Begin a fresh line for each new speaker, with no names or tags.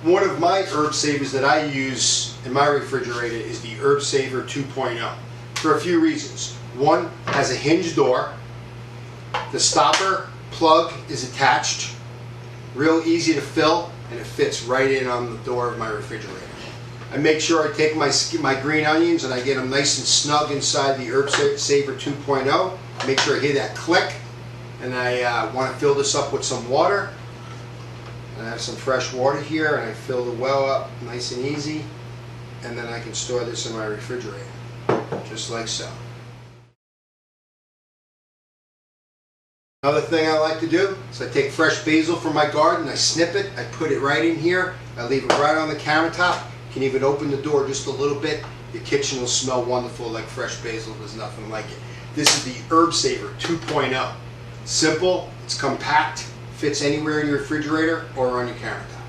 One of my herb savers that I use in my refrigerator is the Herb Saver 2.0 for a few reasons. One, has a hinge door. The stopper plug is attached, real easy to fill, and it fits right in on the door of my refrigerator. I make sure I take my green onions and I get them nice and snug inside the Herb Saver 2.0. Make sure I hear that click, and I want to fill this up with some water. And I have some fresh water here, and I fill the well up nice and easy, and then I can store this in my refrigerator, just like so. Another thing I like to do is I take fresh basil from my garden, I snip it, I put it right in here, I leave it right on the countertop. You can even open the door just a little bit. Your kitchen will smell wonderful like fresh basil. There's nothing like it. This is the Herb Saver 2.0. Simple, it's compact, fits anywhere in your refrigerator or on your countertop.